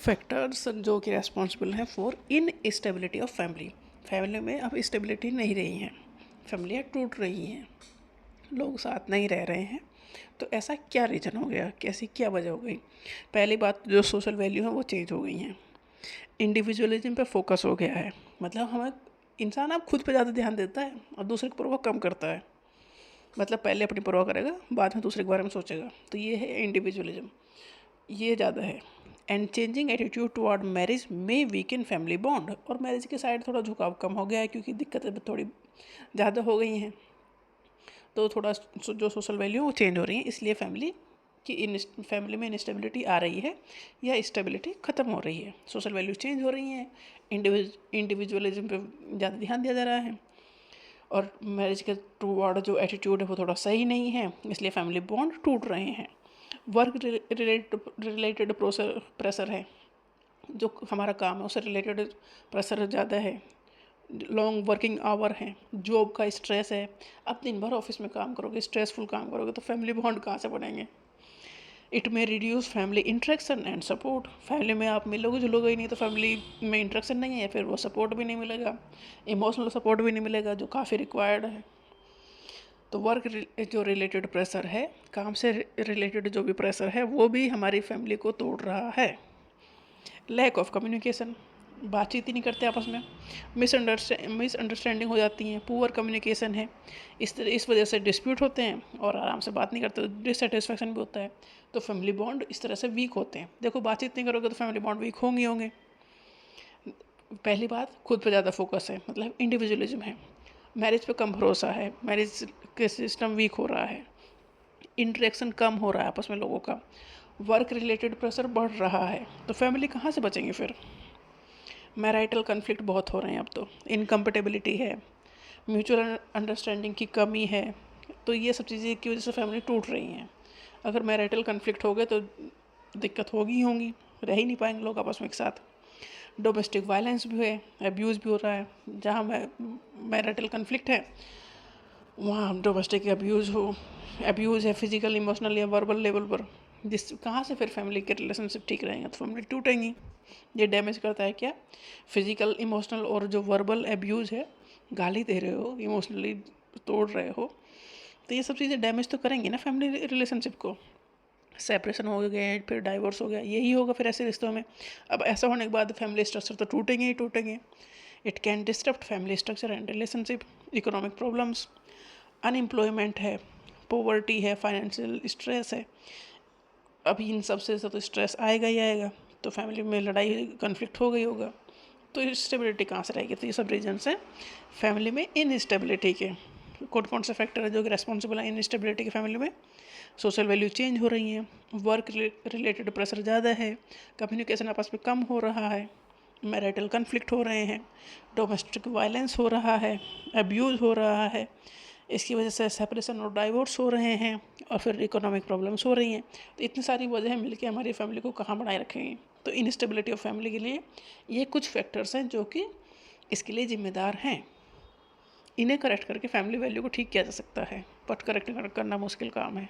Factors जो कि responsible हैं for in stability of family. Family में अब स्टेबिलिटी नहीं रही है, फैमिलियाँ टूट रही हैं, लोग साथ नहीं रह रहे हैं। तो ऐसा क्या रीज़न हो गया, कैसी क्या वजह हो गई? पहली बात, जो सोशल वैल्यू है वो चेंज हो गई हैं। इंडिविजुअलिज्म पे फोकस हो गया है, मतलब हमें इंसान अब खुद पे ज़्यादा ध्यान देता है और दूसरे की परवाह कम करता है। मतलब पहले अपनी परवाह करेगा, बाद में दूसरे के बारे में सोचेगा। तो ये है इंडिविजुअलिज्म, ये ज़्यादा है। And changing attitude toward marriage में वीकन फैमिली बॉन्ड, और मैरिज के साइड थोड़ा झुकाव कम हो गया है क्योंकि दिक्कतें थोड़ी ज़्यादा हो गई हैं। तो थोड़ा जो सोशल वैल्यू वो चेंज हो रही है, इसलिए फैमिली में इंस्टेबिलिटी आ रही है या स्टेबिलिटी ख़त्म हो रही है। सोशल वैल्यू चेंज हो रही हैं, इंडिविजुअलिज्म पे ज़्यादा ध्यान दिया जा रहा है, और मैरिज के टुवर्ड जो एटीट्यूड है वो थोड़ा सही नहीं है, इसलिए फैमिली बॉन्ड टूट रहे हैं। वर्क रिलेटेड प्रेशर है, जो हमारा काम है उससे रिलेटेड प्रेशर ज़्यादा है। लॉन्ग वर्किंग आवर हैं, जॉब का स्ट्रेस है। अब दिन भर ऑफिस में काम करोगे, स्ट्रेसफुल काम करोगे, तो फैमिली बॉन्ड कहाँ से बनेंगे? इट में reduce family interaction and support. Family में आप मिलोगे जुलोगे ही नहीं, तो फैमिली में इंट्रैक्शन नहीं है, फिर वो सपोर्ट भी नहीं मिलेगा, इमोशनल सपोर्ट भी नहीं मिलेगा, जो काफ़ी रिक्वायर्ड है। तो वर्क जो रिलेटेड प्रेशर है, काम से रिलेटेड जो भी प्रेशर है, वो भी हमारी फैमिली को तोड़ रहा है। लैक ऑफ कम्युनिकेशन, बातचीत ही नहीं करते आपस में, मिसअंडरस्टैंडिंग हो जाती हैं, पुअर कम्युनिकेशन है, इस वजह से डिस्प्यूट होते हैं और आराम से बात नहीं करते, तो डिससेटिस्फैक्शन भी होता है। तो फैमिली बॉन्ड इस तरह से वीक होते हैं। देखो, बातचीत नहीं करोगे तो फैमिली बॉन्ड वीक होंगे। पहली बात, खुद पे ज़्यादा फोकस है, मतलब इंडिविजुअलिज्म है। मैरिज पे कम भरोसा है, मैरिज के सिस्टम वीक हो रहा है, इंटरेक्शन कम हो रहा है आपस में लोगों का, वर्क रिलेटेड प्रेशर बढ़ रहा है। तो फैमिली कहाँ से बचेंगे फिर? मैराइटल कन्फ्लिक्ट बहुत हो रहे हैं अब तो, इनकम्पेटेबिलिटी है, म्यूचुअल अंडरस्टैंडिंग की कमी है। तो ये सब चीज़ें की वजह से फैमिली टूट रही हैं। अगर मैराइटल कन्फ्लिक्ट हो गए तो दिक्कत होगी ही होगी, रह ही नहीं पाएंगे लोग आपस में एक साथ। डोमेस्टिक वायलेंस भी है, एब्यूज़ भी हो रहा है। जहाँ मैरिटल कन्फ्लिक्ट है वहाँ डोमेस्टिक एब्यूज़ है, फिजिकल, इमोशनल या वर्बल लेवल पर। जिस कहाँ से फिर फैमिली के रिलेशनशिप ठीक रहेंगे? तो फैमिली टूटेंगी। ये डैमेज करता है क्या? फिजिकल, इमोशनल और जो वर्बल एब्यूज़ है, गाली दे रहे हो, इमोशनली तोड़ रहे हो, तो ये सब चीज़ें डैमेज तो करेंगी ना फैमिली रिलेशनशिप को। सेपरेशन हो गए, फिर डाइवोर्स हो गया, यही होगा फिर ऐसे रिश्तों में। अब ऐसा होने के बाद फैमिली स्ट्रक्चर तो टूटेंगे ही टूटेंगे। It can disturb family structure and relationship. Economic problems, unemployment है, पोवर्टी है, फाइनेंशियल स्ट्रेस है। अभी इन सब से तो स्ट्रेस आएगा ही आएगा, तो फैमिली में लड़ाई कन्फ्लिक्ट हो गई होगा, तो स्टेबिलिटी कहाँ से रहेगी? तो ये सब रीजन्स हैं फैमिली में इनस्टेबिलिटी के। कौन कौन से फैक्टर है जो कि रेस्पॉन्सिबल है इनस्टेबिलिटी की फैमिली में? सोशल वैल्यू चेंज हो रही हैं, वर्क रिलेटेड प्रेशर ज़्यादा है, कम्युनिकेशन आपस में कम हो रहा है, मैरिटल कन्फ्लिक्ट हो रहे हैं, डोमेस्टिक वायलेंस हो रहा है, अब्यूज़ हो रहा है, इसकी वजह से सेपरेशन और डाइवोर्स हो रहे हैं, और फिर इकोनॉमिक प्रॉब्लम्स हो रही हैं। तो इतनी सारी वजह मिलकर हमारी फैमिली को कहाँ बनाए रखेंगे? तो इनस्टेबिलिटी ऑफ फैमिली के लिए ये कुछ फैक्टर्स हैं जो कि इसके लिए जिम्मेदार हैं। इन्हें करेक्ट करके फैमिली वैल्यू को ठीक किया जा सकता है, बट करेक्ट करना मुश्किल काम है।